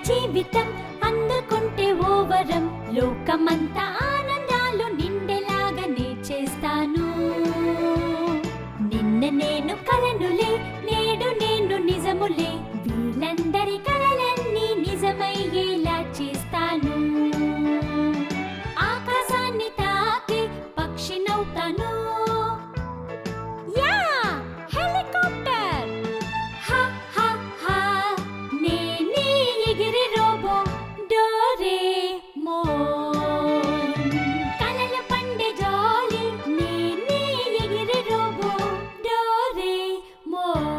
జీవితం అందుకుంటే ఓవరం లోకమంతా ఆనందాలు నిండేలాగానే చేస్తాను నిన్న నేను కలనులే నేడు నేను నిజములే వీళ్ళందరి కలలన్నీ నిజమయ్యేలా చేస్తాను ఆకాశాన్ని తాకి పక్షినవుతాను యా హెలికాప్టర్ హా హా హా నేనే ఎగిరే రోబో డోరేమోన్ కలల పండే జాలి నేనే ఎగిరే రోబో డోరేమోన్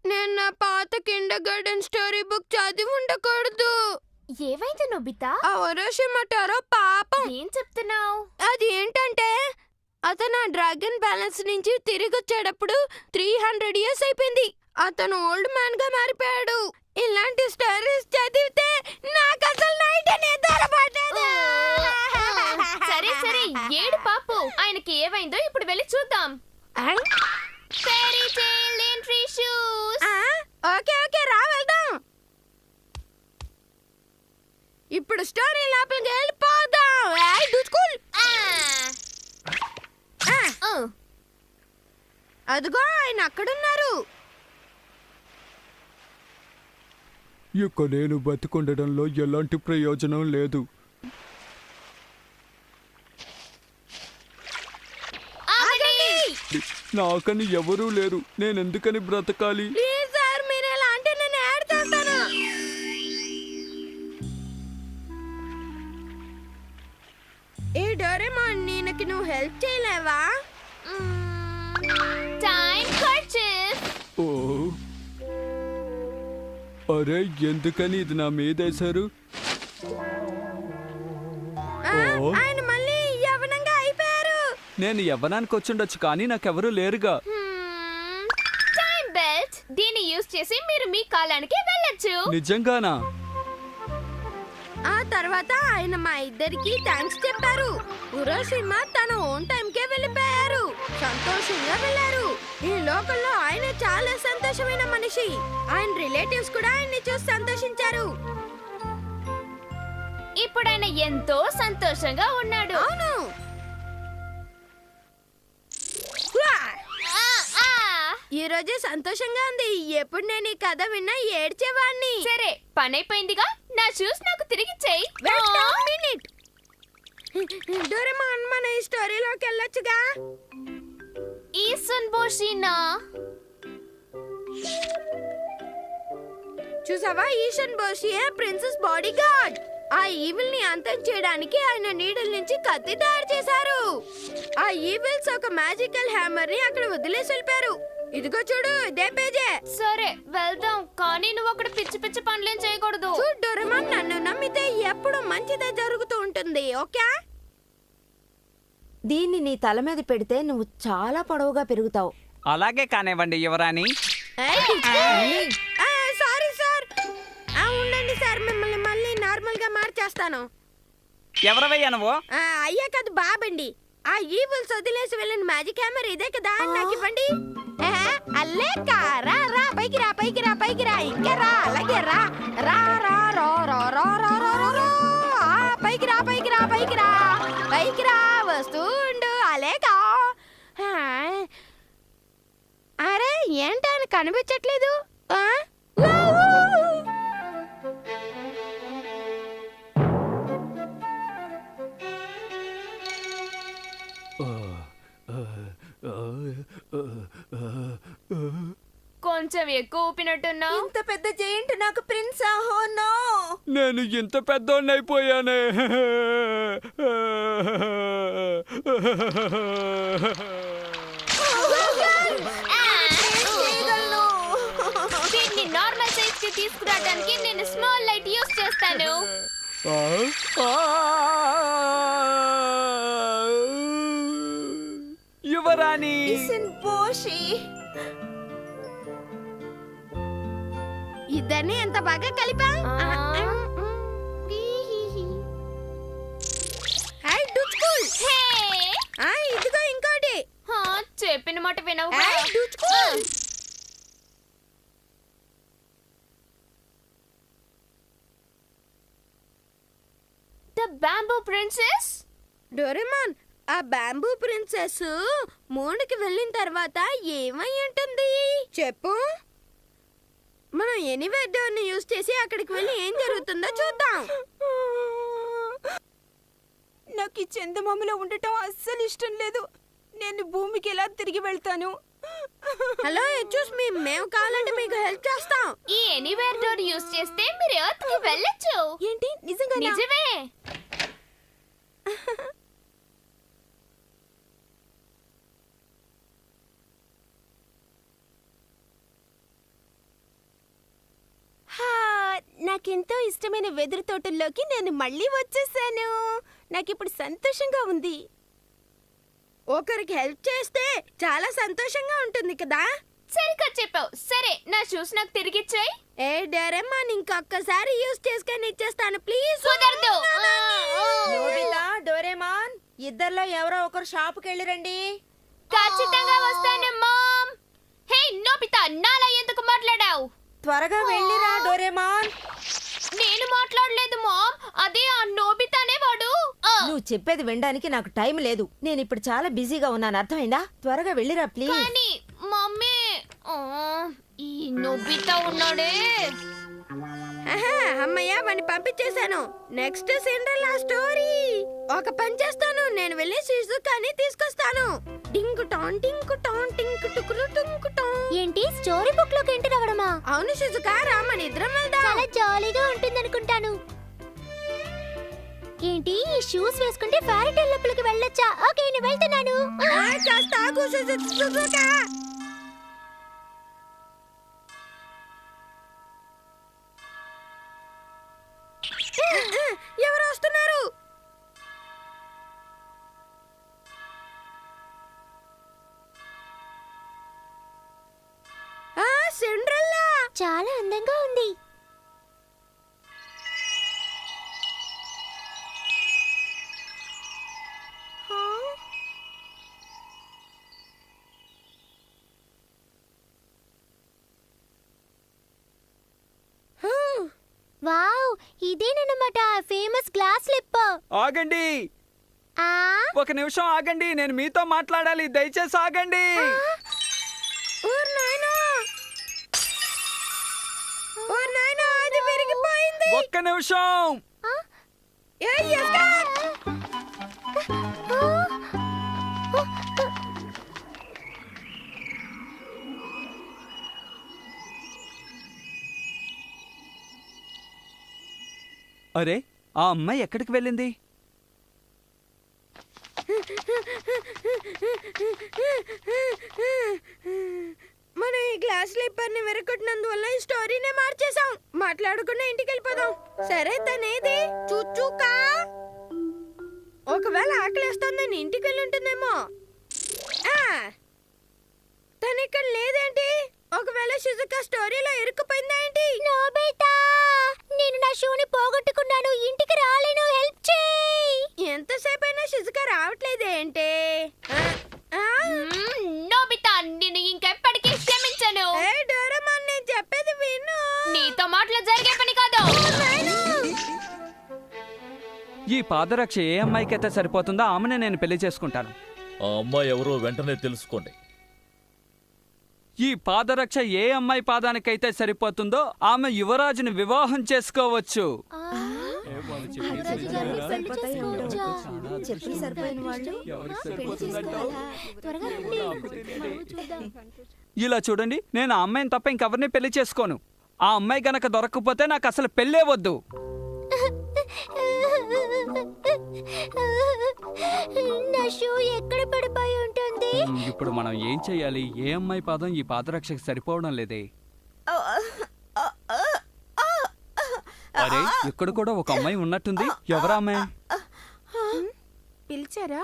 నిన్న పాత కిండర్ గార్డెన్ స్టోరీ బుక్ చదివి ఉండకూడదు. ఏమైంది నొబితా? ఆ ఒరోషిమటారో పాపం. ఏం చెప్తున్నావు? అది ఏంటంటే అతను ఆ డ్రాగన్ బ్యాలెన్స్ నుంచి తిరిగి వచ్చేటప్పుడు 300 ఇయర్స్ అయిపోయింది. అతను ఓల్డ్ మ్యాన్ గా మారిపోయాడు. ఇలాంటి స్టోరీస్ చదివితే నాకు అసలు నైట్ నిద్ర పట్టదు. సరే సరే ఏడు పాపు. ఆయనకి ఏమైందో ఇప్పుడు వెళ్ళి చూద్దాం. Fairy tale entry shoes. Okay okay రా వెళ్దాం. ఇప్పుడు స్టోరీ లోపలికి వెళ్ళిపోదాం. అదిగో ఆయన అక్కడున్నారు. ఇక నేను బతికుండడంలో ఎలాంటి ప్రయోజనం లేదు. నాకని ఎవరూ లేరు. నేనెందుకని బ్రతకాలి? ప్లీజ్ సార్ మీరు ఎలా అంటే నేను యాడ్ చేస్తాను. ఏ డోరేమాన్ నీకు నువ్వు హెల్ప్ చేయలేవా? Time kerchief. ఓ అరే ఎందుకని ఇది నా మీదేశారు? ఆయన మళ్ళీ యవ్వనంగా అయిపోయారు. నేను యవ్వనానికి వచ్చుండొచ్చు కానీ నాకెవరూ లేరుగా. Time belt. దీన్ని యూజ్ చేసి మీరు మీ కాలానికి వెళ్ళొచ్చు. నిజంగానా? ఆ తర్వాత ఆయన మా ఇద్దరికి థ్యాంక్స్ చెప్పారు. ఉరోషిమ తన ఓన్ టైంకే వెళ్ళిపోయారు. సంతోషంగా వెళ్ళారు. ఈ లోకంలో ఆయన చాలా సంతోషమైన మనిషి. ఆయన రిలేటివ్స్ కూడా ఆయన్ని చూసి సంతోషించారు. ఇప్పుడు ఆయన ఎంతో సంతోషంగా ఉన్నాడు. అవును. ఈ రోజు సంతోషంగా ఉంది. ఎప్పుడు నేను ఈ కథ విన్నా ఏడ్చేవాణ్ణి. సరే పనైపోయిందిగా. నా షూస్ నాకు తిరిగి చెయ్యి. డోరేమాన్ మన ఈ స్టోరీలోకి వెళ్ళొచ్చుగా. ఈసన్ బోషినా చూసావా? Ehsaan బోషియే princess body guard. ఆ ఈవిల్ ని అంతం చేయడానికి ఆయన నీడల నుంచి కత్తి తయారు చేశారు. ఆ ఈవిల్స్ ఒక మ్యాజికల్ హ్యామర్ ని అక్కడ వదిలేసి వెళ్ళిపోయారు. ఇదిగో చూడు, ఇదే పేజే. సరే వెళ్దాం, కానీ నువ్వు అక్కడ పిచ్చి పిచ్చి పనులేం చేయకూడదు. చూడు డోరేమాన్, నన్ను నమ్మితే ఎప్పుడు మంచిదే జరుగుతూ ఉంటుంది. ఓకే? దీన్ని నీ తల మీద పెడితే నువ్వు చాలా పొడవుగా పెరుగుతావు. అలాగే కానివ్వండి యువరాణి. Sorry sir. ఉండండి సార్, మిమ్మల్ని మళ్ళీ నార్మల్ గా మార్చేస్తాను. ఎవరవయ్యా నువ్వు? అయ్యా కాదు బాబండి. ఆ ఈవిల్స్ వదిలేసి వెళ్ళిన మ్యాజిక్ హ్యామర్ ఇదే కదా, నాకు ఇవ్వండి. అల్లే రా రా, పైకి రా పైకి రా పైకి రా, ఇంకా రా, అలాగే రా రా రా రా రా రా రా రా రా, పైకి రా పైకి రా పైకి రా పైకి రా, వస్తూ ఉండు, అలేకా. అరే ఏంటని కనిపించట్లేదు? కొంచెం ఎక్కువ ఊపినట్టున్నావు. ఇంత పెద్ద జైంట్ నాకు ప్రిన్స్ ఆహోనో. నేను ఇంత పెద్దోడినైపోయానే. దీన్ని నార్మల్ సైజ్ కి తీసుకురావడానికి నేను స్మాల్ లైట్ యూస్ చేస్తాను. యువరాణి ఇద్దరిని ఎంత బాగా కలిపా. హాయ్ డుచ్కుల్. ఇదిగో ఇంకోటి. చెప్పిన మాట వినవు. హాయ్ డుచ్కుల్. The bamboo princess. డోరేమాన్, ఆ బ్యాంబూ ప్రిన్సెస్ మూడుకి వెళ్ళిన తర్వాత ఏమై ఉంటుంది చెప్పు. మనం ఎనీవేర్ డోర్ ని యూజ్ చేసి అక్కడికి వెళ్ళి ఏం జరుగుతుందో చూద్దాం. నాకు ఈ చందమామలో ఉండటం అస్సలు ఇష్టం లేదు. నేను భూమికి ఎలా తిరిగి వెళ్తాను? హలో ఎచ్యూస్ మీ, మేము కావాలంటే మీకు హెల్ప్ చేస్తాం. ఈ ఎనీవేర్ డోర్ యూస్ చేస్తే మీరు ఎర్త్ కి వెళ్ళొచ్చు. ఏంటి నిజంగా? నిజమే. నాకెంతో ఇష్టమైన వెదురు తోటల్లోకి నేను మళ్ళీ వచ్చేసాను. నాకిప్పుడు సంతోషంగా ఉంది. ఒకరికి హెల్ప్ చేస్తే చాలా సంతోషంగా ఉంటుంది కదా. సరిగ్గా చెప్పావు. సరే, నా షూస్ నాకు తిరిగిచ్చాయి. ఏ డోరేమాన్, ఇంకొకసారి యూజ్ చేసుకొని ఇచ్చేస్తాను ప్లీజ్. కుదరదు. నోబితా, డోరేమాన్, ఇద్దర్లో ఎవరో ఒకరు షాపుకి వెళ్ళిరండి. ఖచ్చితంగా వస్తాను మామ్. హే నోబితా, నాలా ఎందుకు మాట్లాడావు? త్వరగా వెళ్ళిరా డోరేమాన్. నేను మాట్లాడలేదు మామ్. అదే ఆ నోబితానే వాడు. నువ్వు చెప్పేది వినడానికి నాకు టైం లేదు. నేను ఇప్పుడు చాలా బిజీగా ఉన్నాను, అర్థమైందా? త్వరగా వెళ్ళిరా ప్లీజ్. కానీ మమ్మీ, ఈ నోబితా ఉన్నాడే. అమ్మయ్య, వాడిని పంపించేశాను. Next Cinderella story. ఒక పని చేస్తాను, నేను వెళ్ళి షిజుకాని తీసుకొస్తాను. టింకు టాన్ టింకు టాన్ టింకు టుకురు టింకు టాన్. ఏంటి స్టోరీ బుక్ లోకి ఎంటర్ అవ్వడమా? అవును షిజుకా, రా మన ఇద్దరం వెళ్దాం. చాలా జాలీగా ఉంటుంది అనుకుంటాను. ఏంటి ఈ షూస్ వేసుకుంటే ఫైరీ టైల్ లోపలికి వెళ్ళొచ్చా? ఓకే, నేను వెళ్తున్నాను. కాస్త ఆగు షిజుకా. ఎవరు వస్తున్నారు? సిండ్రెల్లా చాలా అందంగా ఉంది. వావ్, ఇదేనన్నమాట ఫేమస్ గ్లాస్ స్లిప్. ఆగండి, ఒక నిమిషం ఆగండి. నేను మీతో మాట్లాడాలి, దయచేసి ఆగండి. అది విరిగిపోయింది. ఒక్క నిమిషం. అరే, ఆ అమ్మాయి ఎక్కడికి వెళ్ళింది? మనం ఈ గ్లాస్ స్లిప్పర్ ని విరగొట్టినందువల్ల ఈ స్టోరీనే మార్చేసాం. మాట్లాడకుండా ఇంటికి వెళ్ళిపోదాం. సరే, తనేది చుచ్చుకా. ఒకవేళ ఆకలేస్తుందని ఇంటికి వెళ్ళి ఉంటుందేమో. తను ఇక్కడ లేదేంటి? ఒకవేళ షిజుకా స్టోరీలో ఇరుక్కుపోయిందా ఏంటి? నోబితా, నేను నా షూని పోగొట్టుకున్నాను, ఇంటికి రాలేను, హెల్ప్ చేయి. ఎంతసేపైనా షిజుకా రావట్లేదేంటి? నోబితా, నేను ఇంకెప్పటికీ క్షమించను. డోరేమాన్, నేను చెప్పేది విను. నీతో మాటలు జరిగే పని కాదు. ఈ పాదరక్ష ఏ అమ్మాయికైతే సరిపోతుందో ఆమెనే నేను పెళ్లి చేసుకుంటాను. ఆ అమ్మాయి ఎవరో వెంటనే తెలుసుకోండి. ఈ పాదరక్ష ఏ అమ్మాయి పాదానికైతే సరిపోతుందో ఆమె యువరాజుని వివాహం చేసుకోవచ్చు. ఇలా చూడండి, నేను ఆ అమ్మాయిని తప్ప ఇంకెవరిని పెళ్లి చేసుకోను. ఆ అమ్మాయి గనక దొరకకపోతే నాకు అసలు పెళ్ళే వద్దు. నా షూ ఎక్కడ పడిపోయి ఉంటుంది? ఇప్పుడు మనం ఏం చెయ్యాలి? ఏ అమ్మాయి పాదం ఈ పాదరక్షకు సరిపోవడం లేదే. అరే, ఇక్కడ కూడా ఒక అమ్మాయి ఉన్నట్టుంది. ఎవరా అమ్మాయి? పిలిచారా?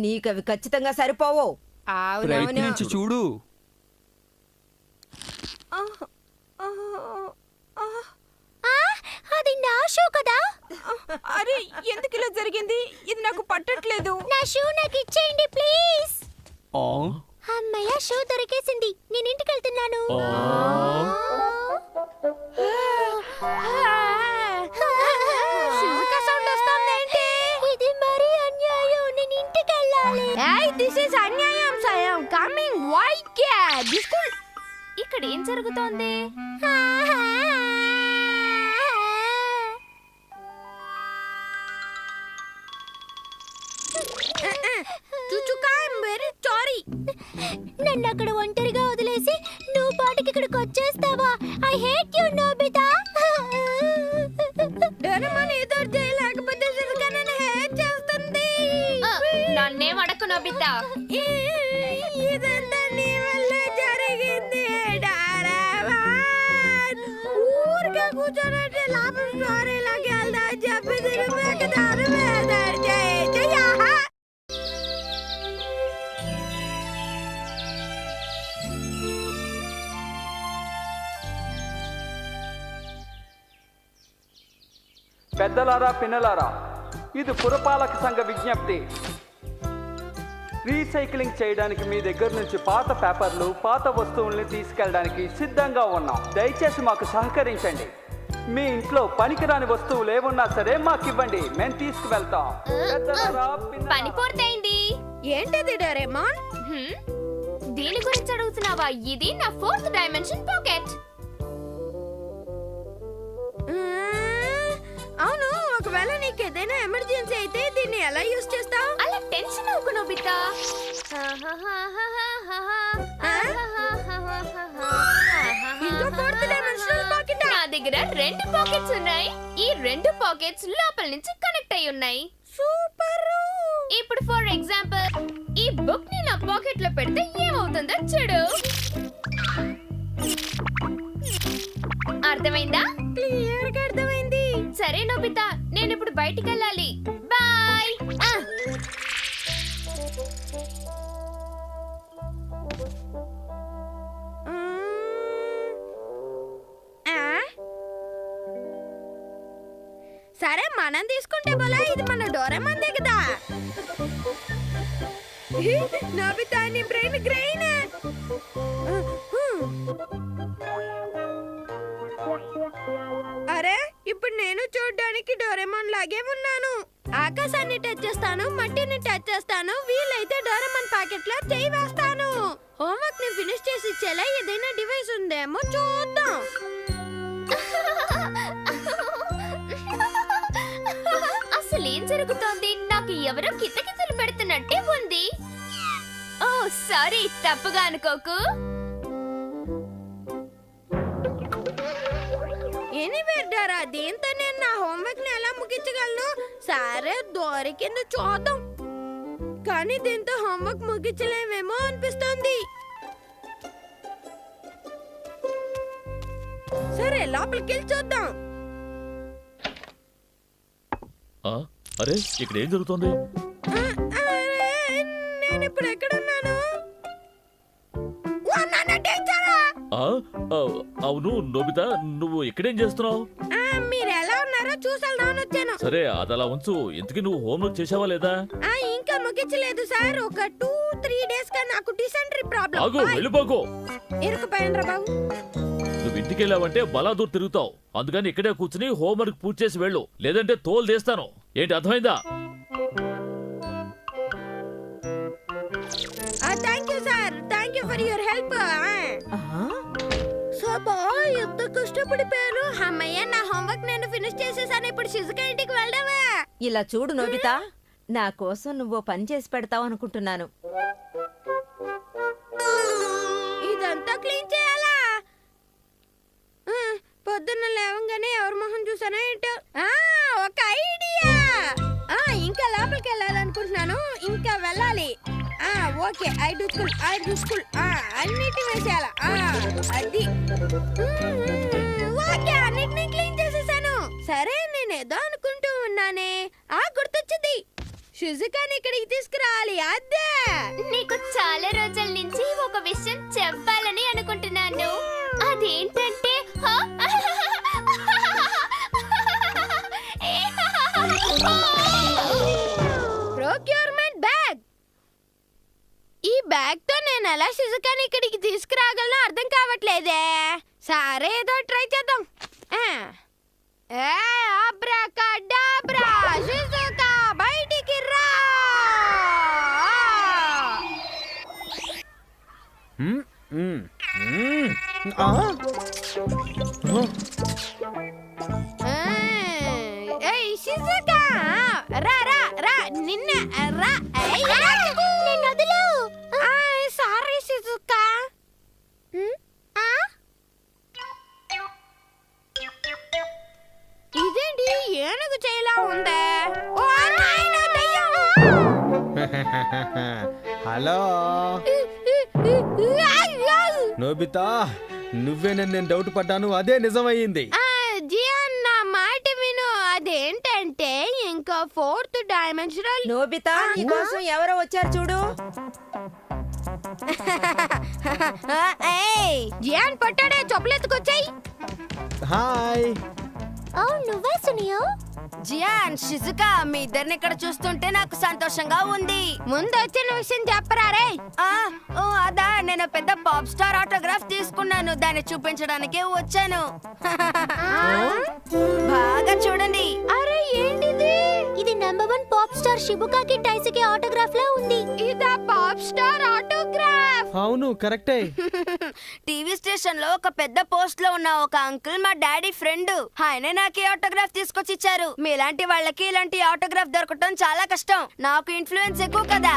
నీకవి ఖచ్చితంగా సరిపోవు. ప్రయత్నించి చూడు. అది నా షూ కదా? అరే ఎందుకు ఇలా జరిగింది? ఇది నాకు పట్టట్లేదు. నా షూ నాకు ఇచ్చేయండి ప్లీజ్. ఆ, అమ్మయ్య, షూ దొరికేసింది. నేను ఇంటికి వెళ్తున్నాను. ఇది మరీ అన్యాయం. నేను ఇంటికి వెళ్ళాలి. దిస్ ఇస్ అన్యాయం సాయం కమింగ్ వై క్యాట్ ఇక్కడ ఏం జరుగుతోంది? చుచుకా ఐఎమ్ వెరీ సారీ. నన్ను అక్కడ ఒంటరిగా వదిలేసి నువ్వు పాటికి ఇక్కడికి వచ్చేస్తావా? I hate you Nobita. Doraemon ఏదో చేయలేకపోతే సిల్కా నన్ను హేట్ చేస్తుంది. నన్నేం అడకు నోబితా. ఇదంతా నీ వల్ల జరిగింది డోరేమాన్. ఊరికే కూర్చోనంటే లాభం స్టోరీలోకి వెళ్దా చెప్పి తిరిగి దారి మీద చెయ్యా. పెద్దలారా, పిన్నలారా, ఇది పురపాలక సంఘ విజ్ఞప్తి. రీసైక్లింగ్ చేయడానికి మీ దగ్గర నుంచి పాత పేపర్లు, పాత వస్తువుల్ని తీసుకెళ్ళడానికి సిద్ధంగా ఉన్నాం. దయచేసి మాకు సహకరించండి. మీ ఇంట్లో పనికిరాని వస్తువులు ఏమున్నా సరే మాకు ఇవ్వండి, మేము తీసుకువెళ్తాం. పెద్దలారా, పిన్నలారా. పని పూర్తయింది. ఏంటది డోరేమాన్? దీని గురించి అడుగుతున్నావా? ఇది నా 4th డైమెన్షన్ పాకెట్. అవును, ఒకవేళ నీకు ఏదైనా ఎమర్జెన్సీ అయితే దీన్ని ఎలా యూస్ చేస్తావు? అలా టెన్షన్ అవ్వకు నోబితా. ఇంకో 4th dimensional pocket ఆ? నా దగ్గర 2 పాకెట్స్ ఉన్నాయి. ఈ 2 పాకెట్స్ లోపల నుంచి కనెక్ట్ అయి ఉన్నాయి. సూపర్. ఇప్పుడు ఫర్ ఎగ్జాంపుల్ ఈ బుక్ ని నా పాకెట్ లో పెడితే ఏమవుతుందో చూడు. అర్థమైందా? క్లియర్ గా అర్థమైంది. సరే నోబితా, నేను ఇప్పుడు బయటికి వెళ్ళాలి. బాయ్. సరే మనం తీసుకుంటే బలా, ఇది మన డోరేమాన్ కదా. నోబితా నీ బ్రెయిన్ గ్రెయిన్. అరే ఇప్పుడు నేను చూడ్డానికి డోరేమాన్ లాగే ఉన్నాను. ఆకాశాన్ని టచ్ చేస్తాను, మట్టిని టచ్ చేస్తాను, వీలైతే డోరేమాన్ ప్యాకెట్ లో చేయి వేస్తాను. హోంవర్క్ ని ఫినిష్ చేసి ఇచ్చేలా ఏదైనా డివైస్ ఉందేమో చూద్దాం. అసలు ఏం జరుగుతోంది? నాకు ఎవరో కితకితలు పెడుతున్నట్టే ఉంది. ఓ సారీ, తప్పుగా అనుకోకు. ఎనీవే డోరా, దీంతో నేను నా హోంవర్క్ ని ఎలా ముగించగలను? సరే దొరికింది చూద్దాం. కానీ దీంతో హోంవర్క్ ముగించలేమేమో అనిపిస్తుంది. సరే లోపలికి వెళ్ళి చూద్దాం. అరే ఇక్కడ ఏం జరుగుతోంది? నేను ఇప్పుడు ఎక్కడున్నాను? అవును నోబితా, నువ్వు ఇక్కడేం చేస్తున్నావు? మీరు ఎలా ఉన్నారో చూసేద్దామని వచ్చాను. సరే అదలా ఉంచు. ఇంతకీ నువ్వు హోంవర్క్ చేసావా లేదా? ఇంకా ముగించలేదు సార్. ఒక 2-3 డేస్ గా నాకు డిసెంట్రీ ప్రాబ్లం. ఆగు, వెళ్ళిపోకు. ఇరుకుపోయాను రా బాబు. నువ్వు ఇంటికి వెళ్ళావంటే బలాదూర్ తిరుగుతావు. అందుకని ఇక్కడే కూర్చుని హోంవర్క్ పూర్తి చేసి వెళ్ళు, లేదంటే తోలు తీస్తాను. ఏంటి అర్థమైందా? Thank you sir, thank you for your help. Soba ఎంత కష్టపడిపోయాను. అమ్మయ్య, నా హోంవర్క్ నేను ఫినిష్ చేసేసాను. ఇప్పుడు షిజుకా ఇంటికి వెళ్దామా? ఇలా చూడు నోబితా, నా కోసం నువ్వు పని చేసి పెడతావు అనుకుంటున్నాను. ఇదంతా క్లీన్ చేయాలా? పొద్దున్న లేవంగానే ఎవరి మొహం చూసానో ఏంటో. ఒక ఐడియా. ఇంకా లోపలికి వెళ్ళాలనుకుంటున్నాను. ఇంకా వెళ్ళాలి. ఓకే, ఐదు స్కూల్ అన్నిటి వేసేయాల. అది ఓకే, అన్నిటినీ క్లీన్ చేసేసాను. సరే, నేను ఏదో అనుకుంటూ ఉన్నానే, గుర్తొచ్చింది. షిజుకాని ఇక్కడికి తీసుకురావాలి. అదే నీకు చాలా రోజుల నుంచి ఒక విషయం చెప్పాలని అనుకుంటున్నాను. అదేంటంటే ప్రొక్యూర్మెంట్ బ్యాగ్. ఈ బ్యాగ్ తో నేను ఎలా షిజుకాని ఇక్కడికి తీసుకురాగలను అర్థం కావట్లేదే. సరే, ఏదో ట్రై చేద్దాం. అబ్రాకడాబ్రా, షిజుకా బయటికి రా. ఏయ్ షిజుకా, రా రా రా, నిన్న రా. నన్ను సారీ షిజుకా. ఇదేంటి ఏనుగు చేయలా ఉందే? ఓ నాయనా, దయ్యం. హలో నోబితా, నువ్వేనని నేను డౌట్ పడ్డాను. అదే నిజమయ్యింది. జియాన్, నా మాట విను. అదేంటంటే ఇంకా 4th డైమెన్షనల్. నోబితా, నీకోసం ఎవరో వచ్చారు చూడు. జియాన్ పట్టాడే, చెప్పులెత్తుకొచ్చాయి. హాయ్. నువ్వే సునియో? జియాన్, షిజుకా, మీ ఇద్దరిని ఇక్కడ చూస్తుంటే నాకు సంతోషంగా ఉంది. ముందు వచ్చిన విషయం చెప్పరా రే. అదా, నేను పెద్ద పాప్ స్టార్ ఆటోగ్రాఫ్ తీసుకున్నాను. దాన్ని చూపించడానికే వచ్చాను. బాగా చూడండి. అరే ఏంటిది? ఇది #1 పాప్ స్టార్ షిబుకాకి టైసుకి ఆటోగ్రాఫ్ లా ఉంది. ఇదా పాప్ స్టార్ ఆటోగ్రాఫ్? అవును, కరెక్టే. టీవీ స్టేషన్ లో ఒక పెద్ద పోస్ట్ లో ఉన్న ఒక అంకుల్ మా డాడీ ఫ్రెండ్. ఆయన నాకు ఆటోగ్రాఫ్ తీసుకొచ్చి ఇచ్చారు. మీలాంటి వాళ్ళకి ఇలాంటి ఆటోగ్రాఫ్ దొరకటం చాలా కష్టం. నాకు ఇన్ఫ్లుయెన్స్ ఎక్కువ కదా.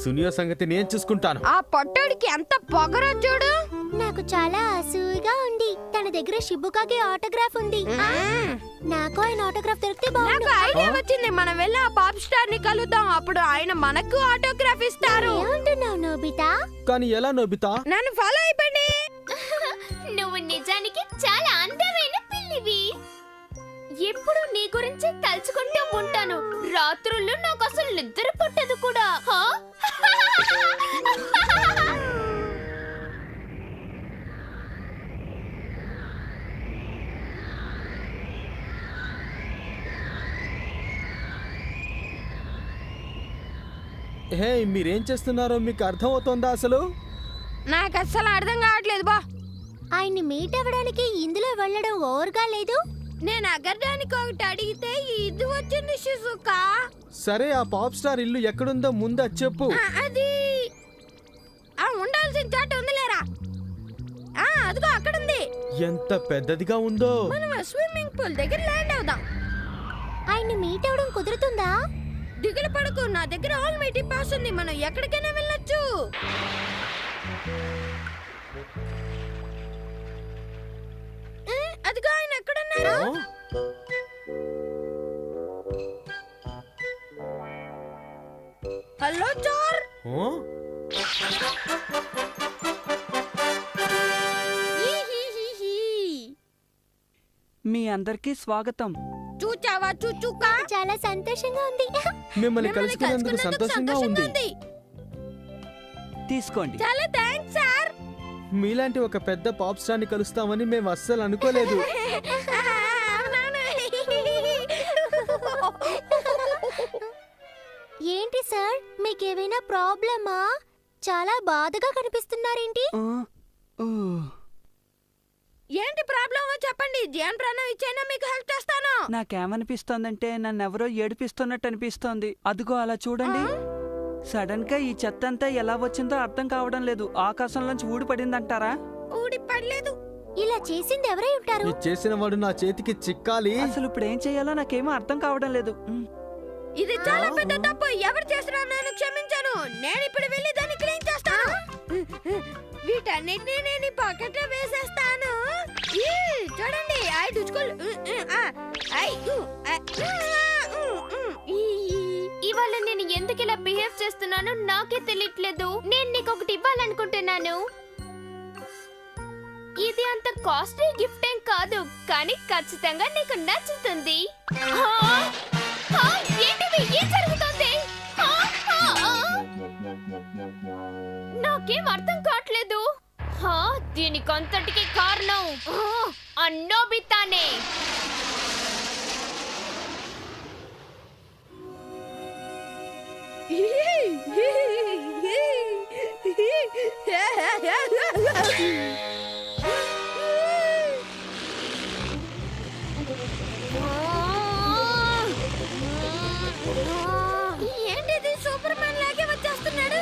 సునియో సంగతి నేను చూసుకుంటాను. ఆ పొట్టోడికి ఎంత పొగరో చూడు. నాకు చాలా అసూయగా ఉంది. తన దగ్గర షిబుకాకి ఆటోగ్రాఫ్ ఉంది. నాకు ఆయన ఆటోగ్రాఫ్ దొరికితే బాగుండు. నాకు ఐడియా వచ్చింది. మనం వెళ్ళి ఆ పాప్ స్టార్ ని కలుద్దాం. అప్పుడు ఆయన మనకు ఆటోగ్రాఫ్ ఇస్తారు. ఏమంటున్నావు నోబితా? కానీ ఎలా నోబితా? నన్ను ఫాలో అయిపోండి. నువ్వు నిజానికి చాలా అందమైన పిల్లివి. ఎప్పుడు నీ గురించి తలుచుకుంటూ ఉంటాను. రాత్రుల్లో నాకు అసలు నిద్ర పట్టదు కూడా. హే, మీరేం చేస్తున్నారో మీకు అర్థం అవుతుందా అసలు? నాకు అస్సలు అర్థం కావట్లేదు బా. ఆయన్ని మీట్ అవ్వడానికి ఇందులో వెళ్ళడం ఓవర్గా లేదు. నేను అగర్డానికి ఒకటి అడిగితే ఇది వచ్చింది షిజుకా. సరే, ఆ పాప్ స్టార్ ఇల్లు ఎక్కడుందో ముందు చెప్పు. అది ఉండాల్సిన చోట ఉందిలేరా. అదిగో అక్కడుంది. ఎంత పెద్దదిగా ఉందో. మనం స్విమ్మింగ్ పూల్ దగ్గర ల్యాండ్ అవుదాం. ఆయన్ని మీట్ అవ్వడం కుదురుతుందా? దిగులు పడకు, నా దగ్గర ఆల్ మీటింగ్ పాస్ ఉంది. మనం ఎక్కడికైనా వెళ్ళొచ్చు. అదిగో ఆయన ఎక్కడున్నారు? హలో చోర్. మీ అందరికీ స్వాగతం. చూచావా చూచుకా? చాలా సంతోషంగా ఉంది. మిమ్మల్ని కలుసుకున్నందుకు సంతోషంగా ఉంది. తీసుకోండి. చాలా థాంక్స్ సార్. మీలాంటి ఒక పెద్ద పాప్ స్టార్ ని కలుస్తామని మేము అస్సలు అనుకోలేదు. ఏంటి సార్, మీకేమైనా ప్రాబ్లమా? చాలా బాధగా కనిపిస్తున్నారేంటి? ఏంటి ప్రాబ్లమో చెప్పండి. జియాన్ ప్రాణం ఇచ్చైనా మీకు హెల్ప్ చేస్తాను. నాకేమనిపిస్తోందంటే నన్నెవరో ఏడిపిస్తున్నట్టు అనిపిస్తోంది. అదిగో అలా చూడండి. సడన్ గా ఈ చెత్త అంతా ఎలా వచ్చిందో అర్థం కావడం లేదు. ఆకాశంలోంచి ఊడిపడిందంటారా? ఊడి పడలేదు. ఇలా చేసింది ఎవరై ఉంటారు? ఇది చేసిన వాడు నా చేతికి చిక్కాలి. అసలు ఇప్పుడు ఏం చేయాలో నాకేమో అర్థం కావడం లేదు. ఇది చాలా పెద్ద తప్పు. ఎవరు చేసినా నేను క్షమించాను. నేను ఇప్పుడు వెళ్ళి దాన్ని క్లీన్ చేస్తాను. వీటన్నిటిని నేను పాకెట్ లో వేసేస్తాను. చూడండి ఇవాళ నేను ఎందుకు ఇలా బిహేవ్ చేస్తున్నానో నాకే తెలియట్లేదు. నేను నీకు ఒకటి ఇవ్వాలనుకుంటున్నాను. ఇది అంత కాస్ట్లీ గిఫ్ట్ ఏం కాదు, కానీ ఖచ్చితంగా నీకు నచ్చుతుంది. ఏం జరుగుతుంది? నాకేం అర్థం కావట్లేదు. దీనికంతటికి కారణం నోబితానే. ఏంటిది? సూపర్ మ్యాన్ లాగే వచ్చేస్తున్నాడు.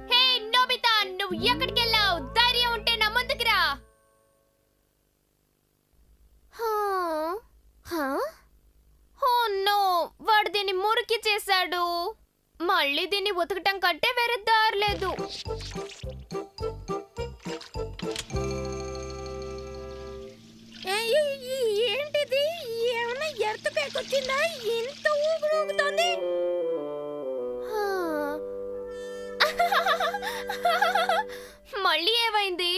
హే నోబితా, నువ్వు ఎక్కడికి వెళ్ళావు? ధైర్యం ఉంటే నా ముందుకు రా. వాడు దీన్ని మురికి చేశాడు. మళ్ళీ దీన్ని ఉతకటం కంటే వేరే దారి లేదు. ఏంటిది? ఏమన్నా ఎర్త్ కేక్ వచ్చిందా? ఇంత ఊగుతుంది. మళ్ళీ ఏమైంది?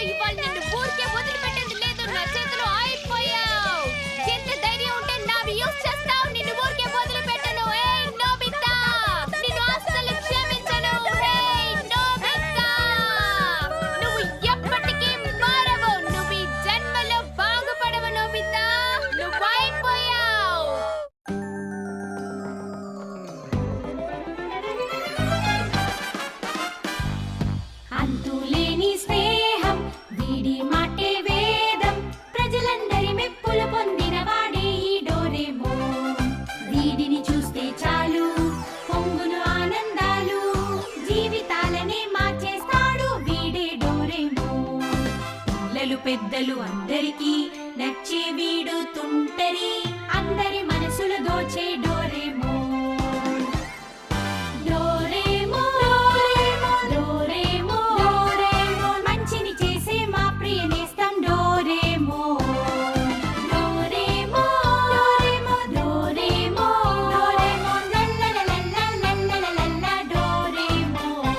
ఇవాళ నిన్ను ఊరికే వదిలిపెట్టేది లేదు. నా చేతిలో అయిపోయావు. ఎంత ధైర్యం ఉంటే నావి యూస్ చేస్తావు? నిన్ను ఊరికే వదిలిపెట్టను. నోబితా, నిన్ను అస్సలు క్షమించను. నోబితా, నువ్వు ఎప్పటికీ మారవు. నువ్వు ఈ జన్మలో బాగుపడవు నోబితా. నువ్వు అయిపోయావు. అంతులేని స్నేహం వీడి మాటే వేదం. ప్రజలందరి మెప్పులు పొందిన వాడే ఈ డోరేమోన్. వీడిని చూస్తే చాలు పొంగును ఆనందాలు. జీవితాలనే మార్చేస్తాడు వీడే డోరేమోన్. పిల్లలు పెద్దలు అందరికీ నచ్చే వీడు తుంటరి. అందరి మనసులు దోచే డోరేమోన్. Doraemon, Doraemon, Doraemon. మంచిని చేసే మా ప్రియ నేస్తం Doraemon. Doraemon, Doraemon, Doraemon, Doraemon. లల్లలలల్లలల్లలలల్ల డోరేమోన్.